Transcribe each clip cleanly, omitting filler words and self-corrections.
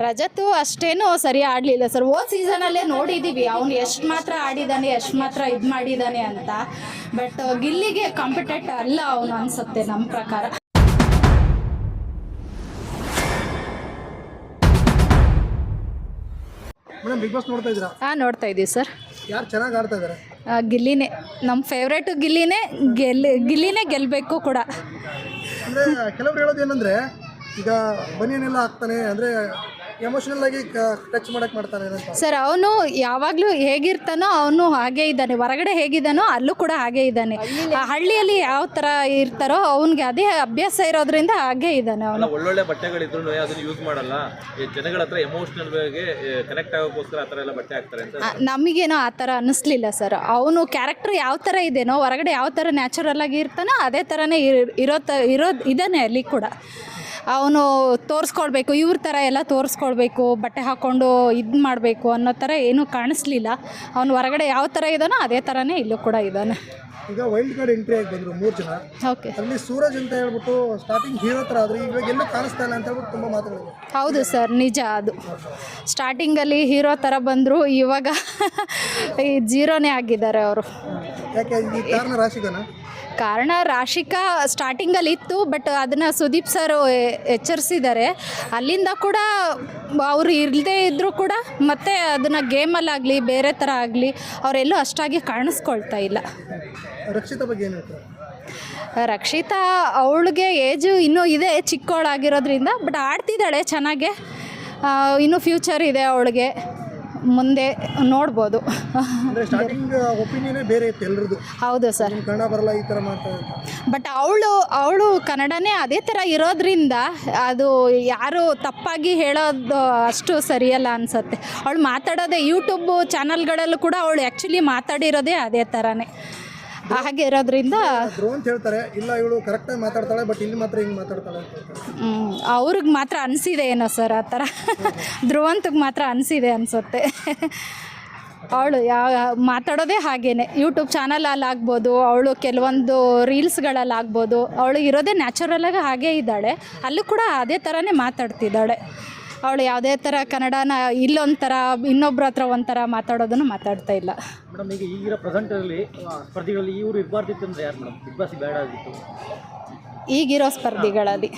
ರಜತ್ ಅಷ್ಟೇನು ಸರಿ ಆಡಲಿಲ್ಲ ಸರ್. ಹೋದ ಸೀಸನಲ್ಲೇ ನೋಡಿದ್ದೀವಿ ಅವನು ಎಷ್ಟು ಮಾತ್ರ ಆಡಿದ್ದಾನೆ, ಎಷ್ಟು ಮಾತ್ರ ಇದು ಮಾಡಿದ್ದಾನೆ ಅಂತ. ಬಟ್ ಗಿಲ್ಲಿಗೆ ಕಾಂಪಿಟೇಟ್ ಅಲ್ಲ ಅವನು ಅನಿಸುತ್ತೆ ನಮ್ಮ ಪ್ರಕಾರ. ಮೇಡಮ್ ಬಿಗ್ ಬಾಸ್ ನೋಡ್ತಾ ಇದ್ದೀರಾ? ನೋಡ್ತಾ ಇದ್ದೀವಿ ಸರ್. ಯಾರು ಚೆನ್ನಾಗಿ ಆಡ್ತಾ ಇದ್ದಾರೆ? ಗಿಲ್ಲಿನೇ ನಮ್ಮ ಫೇವ್ರೇಟು. ಗಿಲ್ಲಿನೇ ಗೆಲ್ಲಬೇಕು ಕೂಡ. ಅಂದರೆ ಕೆಲವ್ರು ಹೇಳೋದು ಏನಂದರೆ, ಈಗ ಬನಿಯನೆಲ್ಲ ಹಾಕ್ತಾನೆ ಅಂದರೆ ಎಮೋಷನಲ್ ಆಗಿ ಟಚ್ ಮಾಡಕ್ಕೆ ಮಾಡ್ತಾನೆ ಅಂತ. ಸರ್ ಅವನು ಯಾವಾಗಲೂ ಹೇಗಿರ್ತಾನೋ ಅವನು ಹಾಗೇ ಇದ್ದಾನೆ, ಹೊರಗಡೆ ಹೇಗಿದ್ದಾನೋ ಅಲ್ಲೂ ಕೂಡ ಹಾಗೇ ಇದ್ದಾನೆ. ಆ ಹಳ್ಳಿಯಲ್ಲಿ ಯಾವ ಥರ ಇರ್ತಾರೋ ಅವನಿಗೆ ಅದೇ ಅಭ್ಯಾಸ ಇರೋದ್ರಿಂದ ಹಾಗೇ ಇದ್ದಾನೆ ಅವನು. ಒಳ್ಳೊಳ್ಳೆ ಬಟ್ಟೆಗಳಿದ್ರು ಅದನ್ನು ಯೂಸ್ ಮಾಡಲ್ಲ, ಜನಗಳ ಹತ್ರ ಎಮೋಷನಲ್ ಆಗಿ ಕನೆಕ್ಟ್ ಆಗೋಕ್ಕೋಸ್ಕರ ಆ ಥರ ಎಲ್ಲ ಬಟ್ಟೆ ಹಾಕ್ತಾರೆ ಅಂತ. ನಮಗೇನೋ ಆ ಥರ ಅನ್ನಿಸ್ಲಿಲ್ಲ ಸರ್. ಅವನು ಕ್ಯಾರೆಕ್ಟರ್ ಯಾವ ಥರ ಇದೆನೋ, ಹೊರಗಡೆ ಯಾವ ಥರ ನ್ಯಾಚುರಲ್ ಆಗಿ ಇರ್ತಾನೋ ಅದೇ ಥರನೇ ಇದ್ದಾನೆ ಅಲ್ಲಿ ಕೂಡ. ಅವನು ತೋರಿಸ್ಕೊಳ್ಬೇಕು, ಇವ್ರ ಥರ ಎಲ್ಲ ತೋರಿಸ್ಕೊಳ್ಬೇಕು, ಬಟ್ಟೆ ಹಾಕ್ಕೊಂಡು ಇದು ಮಾಡಬೇಕು ಅನ್ನೋ ಥರ ಏನೂ ಕಾಣಿಸ್ಲಿಲ್ಲ. ಅವನು ಹೊರಗಡೆ ಯಾವ ಥರ ಇದ್ದಾನೋ ಅದೇ ಥರನೇ ಇಲ್ಲೂ ಕೂಡ ಇದ್ದಾನೆ. ಈಗ ವೈಲ್ಡ್ ಕಾರ್ಡ್ ಎಂಟ್ರಿ ಆಗಿ ಬಂದರು 3 ಜನ. ಓಕೆ. ಅಲ್ಲಿ ಸೂರಜ್ ಅಂತ ಹೇಳ್ಬಿಟ್ಟು ಸ್ಟಾರ್ಟಿಂಗ್ ಹೀರೋ ಥರ ಆದರು, ಇವಾಗ ಎಲ್ಲೂ ಕಾಣಿಸ್ತಾ ಇಲ್ಲ ಅಂತ ಹೇಳ್ಬಿಟ್ಟು ತುಂಬ ಮಾತುಗಳಿದೆ. ಹೌದು ಸರ್, ನಿಜ. ಅದು ಸ್ಟಾರ್ಟಿಂಗಲ್ಲಿ ಹೀರೋ ಥರ ಬಂದರು, ಇವಾಗ ಈ ಜೀರೋನೇ ಆಗಿದ್ದಾರೆ ಅವರು. ಯಾಕೆ ಈ ಕಾರಣ ರಾಶಿಗನ? ಕಾರಣ ರಾಶಿಕಾ ಸ್ಟಾರ್ಟಿಂಗಲ್ಲಿ ಇತ್ತು, ಬಟ್ ಅದನ್ನು ಸುದೀಪ್ ಸರ್ ಎಚ್ಚರಿಸಿದ್ದಾರೆ. ಅಲ್ಲಿಂದ ಕೂಡ ಅವರು ಇಲ್ಲದೇ ಇದ್ದರೂ ಕೂಡ ಮತ್ತೆ ಅದನ್ನು ಗೇಮಲ್ಲಾಗಲಿ ಬೇರೆ ಥರ ಆಗಲಿ ಅವರೆಲ್ಲೂ ಅಷ್ಟಾಗಿ ಕಾಣಿಸ್ಕೊಳ್ತಾ ಇಲ್ಲ. ರಕ್ಷಿತಾ ಬಗ್ಗೆ ಏನು ಹೇಳ್ತಾರೆ? ರಕ್ಷಿತಾ ಅವಳಿಗೆ ಏಜು ಇನ್ನೂ ಇದೆ, ಚಿಕ್ಕವಳಾಗಿರೋದ್ರಿಂದ, ಬಟ್ ಆಡ್ತಿದ್ದಾಳೆ ಚೆನ್ನಾಗೆ. ಇನ್ನೂ ಫ್ಯೂಚರ್ ಇದೆ ಅವಳಿಗೆ, ಮುಂದೆ ನೋಡ್ಬೋದು. ಸ್ಟಾರ್ಟಿಂಗ್ ಒಪಿನಿಯನೇ ಬೇರೆ ಇತ್ತು ಎಲ್ಲರದು. ಹೌದು ಸರ್. ಕನ್ನಡ ಬರಲ್ಲ ಈ ಥರ ಮಾಡ್ತಾರೆ. ಬಟ್ ಅವಳು ಕನ್ನಡನೇ ಅದೇ ಥರ ಇರೋದ್ರಿಂದ ಅದು ಯಾರು ತಪ್ಪಾಗಿ ಹೇಳೋದು ಅಷ್ಟು ಸರಿಯಲ್ಲ ಅನಿಸುತ್ತೆ. ಅವಳು ಮಾತಾಡೋದೇ ಯೂಟ್ಯೂಬ್ ಚಾನಲ್ಗಳಲ್ಲೂ ಕೂಡ ಅವಳು ಆ್ಯಕ್ಚುಲಿ ಮಾತಾಡಿರೋದೇ ಅದೇ ಥರನೇ. ಹಾಗೆ ಇರೋದ್ರಿಂದ ಧ್ರುವ ಅಂತ ಹೇಳ್ತಾರೆ, ಇಲ್ಲ ಇವಳು ಕರೆಕ್ಟಾಗಿ ಮಾತಾಡ್ತಾಳೆ, ಬಟ್ ಇಲ್ಲಿ ಮಾತ್ರ ಹಿಂಗೆ ಮಾತಾಡ್ತಾಳೆ. ಅವ್ರಿಗೆ ಮಾತ್ರ ಅನಿಸಿದೆ ಏನೋ ಸರ್ ಆ ಥರ. ಧ್ರುವಂತಗೆ ಮಾತ್ರ ಅನಿಸಿದೆ ಅನಿಸುತ್ತೆ. ಅವಳು ಮಾತಾಡೋದೇ ಹಾಗೇನೆ. ಯೂಟ್ಯೂಬ್ ಚಾನಲಲ್ಲಿ ಆಗ್ಬೋದು, ಅವಳು ಕೆಲವೊಂದು ರೀಲ್ಸ್ಗಳಲ್ಲಾಗ್ಬೋದು, ಅವಳು ಇರೋದೇ ನ್ಯಾಚುರಲಾಗಿ ಹಾಗೇ ಇದ್ದಾಳೆ. ಅಲ್ಲೂ ಕೂಡ ಅದೇ ಥರನೇ ಮಾತಾಡ್ತಿದ್ದಾಳೆ. ಅವಳು ಯಾವುದೇ ಥರ ಕನ್ನಡನ ಇಲ್ಲೊಂಥರ ಇನ್ನೊಬ್ರ ಹತ್ರ ಒಂಥರ ಮಾತಾಡೋದನ್ನು ಮಾತಾಡ್ತಾ ಇಲ್ಲ. ಮೇಡಮ್, ಈಗ ಈಗಿರೋ ಪ್ರೆಸೆಂಟಲ್ಲಿ ಸ್ಪರ್ಧಿಗಳಲ್ಲಿ ಇವರು ಇರಬಾರ್ದಿತ್ತು ಅಂದರೆ ಯಾರು ಮೇಡಮ್? ಬಿಗ್ ಬಾಸ್ ಬೇಡ ಆಗಿತ್ತು ಈಗಿರೋ ಸ್ಪರ್ಧಿಗಳಲ್ಲಿ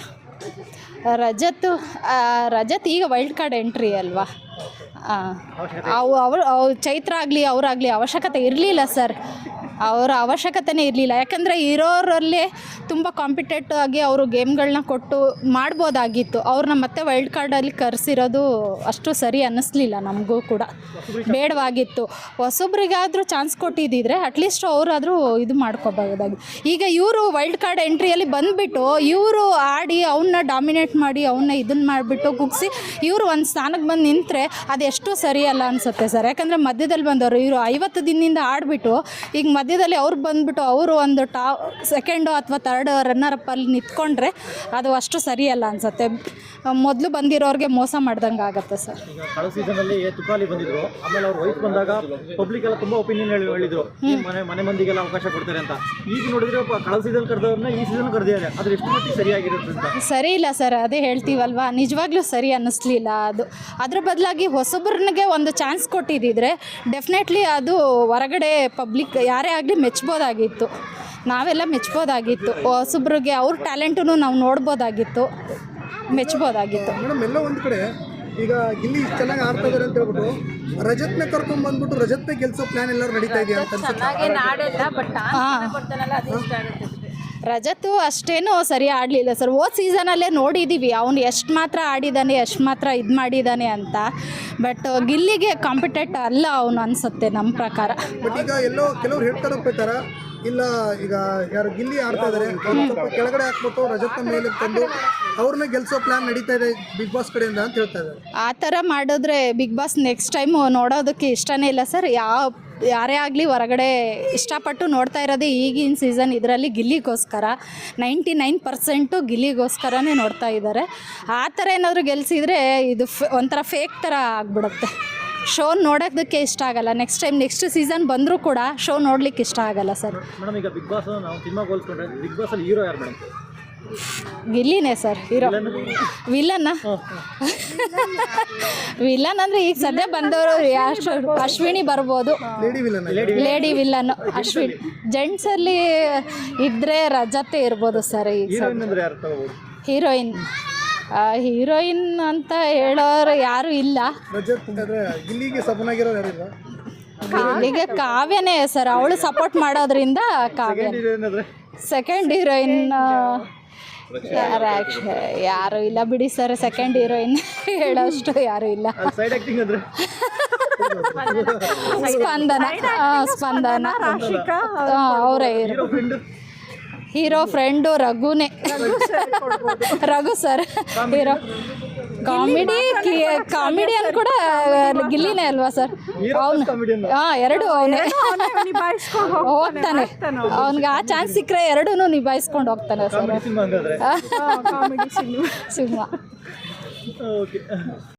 ರಜತ್ ಈಗ ವೈಲ್ಡ್ ಕಾರ್ಡ್ ಎಂಟ್ರಿ ಅಲ್ವಾ. ಚೈತ್ರ ಆಗಲಿ ಅವರಾಗಲಿ ಅವಶ್ಯಕತೆ ಇರಲಿಲ್ಲ ಸರ್. ಅವರ ಅವಶ್ಯಕತೆನೇ ಇರಲಿಲ್ಲ. ಯಾಕಂದರೆ ಇರೋರಲ್ಲೇ ತುಂಬ ಕಾಂಪಿಟೇಟಿವ್ ಆಗಿ ಅವರು ಗೇಮ್ಗಳನ್ನ ಕೊಟ್ಟು ಮಾಡ್ಬೋದಾಗಿತ್ತು. ಅವ್ರನ್ನ ಮತ್ತೆ ವೈಲ್ಡ್ ಕಾರ್ಡಲ್ಲಿ ಕರೆಸಿರೋದು ಅಷ್ಟು ಸರಿ ಅನ್ನಿಸ್ಲಿಲ್ಲ ನಮಗೂ ಕೂಡ. ಬೇಡವಾಗಿತ್ತು. ಹೊಸೊಬ್ರಿಗಾದರೂ ಚಾನ್ಸ್ ಕೊಟ್ಟಿದ್ದಿದ್ರೆ ಅಟ್ಲೀಸ್ಟ್ ಅವರಾದರೂ ಇದು ಮಾಡ್ಕೋಬೋದಾಗಿತ್ತು. ಈಗ ಇವರು ವೈಲ್ಡ್ ಕಾರ್ಡ್ ಎಂಟ್ರಿಯಲ್ಲಿ ಬಂದುಬಿಟ್ಟು ಇವರು ಆಡಿ ಅವನ್ನ ಡಾಮಿನೇಟ್ ಮಾಡಿ ಅವನ್ನ ಇದನ್ನು ಮಾಡಿಬಿಟ್ಟು ಕುಗ್ಸಿ ಇವರು ಒಂದು ಸ್ಥಾನಕ್ಕೆ ಬಂದು ನಿಂತರೆ ಅದೆಷ್ಟು ಸರಿಯಲ್ಲ ಅನಿಸುತ್ತೆ ಸರ್. ಯಾಕಂದರೆ ಮಧ್ಯದಲ್ಲಿ ಬಂದವರು ಇವರು 50 ದಿನದಿಂದ ಆಡಿಬಿಟ್ಟು ಈಗ ಮಧ್ಯದಲ್ಲಿ ಅವ್ರು ಬಂದುಬಿಟ್ಟು ಅವರು ಒಂದು ಸೆಕೆಂಡು ಅಥವಾ ಥರ್ಡ್ ರನ್ನರಪ್ಪಲ್ಲಿ ನಿಂತ್ಕೊಂಡ್ರೆ ಅದು ಅಷ್ಟು ಸರಿಯಲ್ಲ ಅನಿಸುತ್ತೆ. ಮೊದಲು ಬಂದಿರೋರಿಗೆ ಮೋಸ ಮಾಡ್ದಂಗೆ ಆಗುತ್ತೆ ಸರ್. ಈಗ ಕಳೆದ ಸೀಸನಲ್ಲಿ ತುಕಾಲಿ ಬಂದಿದ್ರು, ಆಮೇಲೆ ಅವ್ರ ವೈಫ್ ಬಂದಾಗ ಪಬ್ಲಿಕ್ ಎಲ್ಲ ತುಂಬ ಒಪಿನಿಯನ್ ಹೇಳಿದ್ರು, ಮನೆ ಮಂದಿಗೆಲ್ಲ ಅವಕಾಶ ಕೊಡ್ತಾರೆ ಅಂತ. ಈಗ ನೋಡಿದ್ರೆ ಕಳೆದ ಸೀಸನ್ ಕರೆದವ್ರನ್ನ ಈ ಸೀಸನ್ ಕರೆದಿದ್ದಾರೆ. ಅದ್ರ ಎಷ್ಟು ಮಟ್ಟಿಗೆ ಸರಿಯಾಗಿರುತ್ತೆ ಅಂತ? ಸರಿ ಇಲ್ಲ ಸರ್, ಅದೇ ಹೇಳ್ತೀವಲ್ವಾ, ನಿಜವಾಗ್ಲೂ ಸರಿ ಅನ್ನಿಸ್ಲಿಲ್ಲ ಅದು. ಅದ್ರ ಬದಲಾಗಿ ಹೊಸೊಬ್ಬರಿಗೆ ಒಂದು ಚಾನ್ಸ್ ಕೊಟ್ಟಿದ್ದಿದ್ರೆ ಡೆಫಿನೆಟ್ಲಿ ಅದು ಹೊರಗಡೆ ಪಬ್ಲಿಕ್ ಯಾರೇ ಆಗಲಿ ಮೆಚ್ಬೋದಾಗಿತ್ತು. ನಾವೆಲ್ಲ ಮೆಚ್ಬೋದಾಗಿತ್ತು. ಹೊಸೊಬ್ರಿಗೆ ಅವ್ರ ಟ್ಯಾಲೆಂಟನ್ನು ನಾವು ನೋಡ್ಬೋದಾಗಿತ್ತು, ಮೆಚ್ಬೋದಾಗಿತ್ತು. ಮೇಡಮ್, ಎಲ್ಲ ಒಂದು ಕಡೆ ಈಗ ಗಿಲ್ಲಿ ಇಷ್ಟು ಚೆನ್ನಾಗಿ ಆಡ್ತಾ ಇದ್ದಾರೆ ಅಂತ ಹೇಳ್ಬಿಟ್ಟು ರಜತ್ನ ಕರ್ಕೊಂಡು ಬಂದ್ಬಿಟ್ಟು ರಜತ್ನ ಗೆಲ್ಸೋ ಪ್ಲಾನ್ ಎಲ್ಲರೂ ನಡೀತಾ ಇದೆಯಾ ಅಂತ ರಜತ್ ಅಷ್ಟೇನು ಸರಿ ಆಡಲಿಲ್ಲ ಸರ್. ಹೋದ ಸೀಸನಲ್ಲೇ ನೋಡಿದ್ದೀವಿ ಅವನು ಎಷ್ಟು ಮಾತ್ರ ಆಡಿದ್ದಾನೆ, ಎಷ್ಟು ಮಾತ್ರ ಇದು ಮಾಡಿದ್ದಾನೆ ಅಂತ. ಬಟ್ ಗಿಲ್ಲಿಗೆ ಕಾಂಪಿಟೇಟ್ ಅಲ್ಲ ಅವನು ಅನಿಸುತ್ತೆ ನಮ್ಮ ಪ್ರಕಾರ. ಬಟ್ ಈಗ ಎಲ್ಲೋ ಕೆಲವ್ರು ಹೇಳ್ತಾರೋ ಪ್ರಕಾರ ಇಲ್ಲ, ಈಗ ಯಾರು ಗಿಲ್ಲಿ ಆಡ್ತಾ ಇದ್ದಾರೆ ಸ್ವಲ್ಪ ಕೆಳಗಡೆ ಹಾಕ್ಬಿಟ್ಟು ರಜತ್ನ ಮೇಲೆ ತಂದು ಅವ್ರನ್ನ ಗೆಲ್ಸೋ ಪ್ಲಾನ್ ನಡೀತಾ ಇದೆ ಬಿಗ್ ಬಾಸ್ ಕಡೆಯಿಂದ ಅಂತ ಹೇಳ್ತಾ ಇದ್ದಾರೆ. ಆ ಥರ ಮಾಡಿದ್ರೆ ಬಿಗ್ ಬಾಸ್ ನೆಕ್ಸ್ಟ್ ಟೈಮು ನೋಡೋದಕ್ಕೆ ಇಷ್ಟನೇ ಇಲ್ಲ ಸರ್. ಯಾರೇ ಆಗಲಿ ಹೊರಗಡೆ ಇಷ್ಟಪಟ್ಟು ನೋಡ್ತಾ ಇರೋದೇ ಈಗಿನ ಸೀಸನ್ ಇದರಲ್ಲಿ ಗಿಲ್ಲಿಗೋಸ್ಕರ. 99% ಗಿಲ್ಲಿಗೋಸ್ಕರನೇ ನೋಡ್ತಾ ಇದ್ದಾರೆ. ಆ ಥರ ಏನಾದರೂ ಗೆಲ್ಸಿದ್ರೆ ಇದು ಒಂಥರ ಫೇಕ್ ಥರ ಆಗಿಬಿಡುತ್ತೆ. ಶೋ ನೋಡೋದಕ್ಕೆ ಇಷ್ಟ ಆಗಲ್ಲ. ನೆಕ್ಸ್ಟ್ ಸೀಸನ್ ಬಂದರೂ ಕೂಡ ಶೋ ನೋಡ್ಲಿಕ್ಕೆ ಇಷ್ಟ ಆಗಲ್ಲ ಸರ್. ಮೇಡಮ್, ಈಗ ಬಿಗ್ ಬಾಸ್ ನಾವು ಸಿನಿಮಾಗೆ ಹೋಲಿಸ್ಕೊಂಡ್ರೆ ಬಿಗ್ ಬಾಸಲ್ಲಿ ಹೀರೋ ಯಾರು ಮೇಡಮ್? ಗಿಲ್ಲಿನೇ ಸರ್ ಹೀರೋ. ವಿಲನ್ನ ವಿಲನ್ ಅಂದರೆ ಈಗ ಸದ್ಯ ಬಂದವರು ಅಶ್ವಿನಿ ಬರ್ಬೋದು. Lady villain Ashwini. ಜೆಂಟ್ಸಲ್ಲಿ ಇದ್ದರೆ ರಜತೆ ಇರ್ಬೋದು ಸರ್. ಈಗ ಹೀರೋಯಿನ್ ಅಂದ್ರೆ ಯಾರು ತಗೋಬೋದು? ಹೀರೋಯಿನ್ ಹೀರೋಯಿನ್ ಅಂತ ಹೇಳೋರು ಯಾರೂ ಇಲ್ಲ. ರಜತ್ ಅಂದ್ರೆ ಗಿಲ್ಲಿಗೆ ಸಪನಾಗಿರೋರು ಯಾರಿಲ್ಲ? ಇಲ್ಲಿಗೆ ಕಾವ್ಯನೇ ಸರ್, ಅವಳು ಸಪೋರ್ಟ್ ಮಾಡೋದ್ರಿಂದ ಕಾವ್ಯ. ಹೀರೋಯಿನ್ ಅಂದ್ರೆ ಸೆಕೆಂಡ್ ಹೀರೋಯಿನ್ ಯಾರು ಇಲ್ಲ ಬಿಡಿ ಸರ್. ಸೆಕೆಂಡ್ ಹೀರೋಯಿನ್ ಹೇಳೋಷ್ಟು ಯಾರು ಇಲ್ಲ. ಸೈಡ್ ಆಕ್ಟಿಂಗ್ ಅಂದ್ರೆ ಸ್ಪಂದನ. ಸ್ಪಂದನ ಅವರೇ ಹೀರೋ ಫ್ರೆಂಡ್ ಹೀರೋ ಫ್ರೆಂಡು ರಘುನೇ. Raghu sir hero. ಕಾಮಿಡಿಯನ್ ಕೂಡ ಗಿಲ್ಲಿನೇ ಅಲ್ವಾ ಸರ್? ಅವನು ಎರಡು ಅವನೇ ಹೋಗ್ತಾನೆ. ಅವ್ನಿಗೆ ಆ ಚಾನ್ಸ್ ಸಿಕ್ಕರೆ ಎರಡೂ ನಿಭಾಯಿಸ್ಕೊಂಡು ಹೋಗ್ತಾನೆ ಸರ್. ಸಿನಿಮಾ ಹಂಗಾದ್ರೆ ಸಿನಿಮಾ. ಓಕೆ.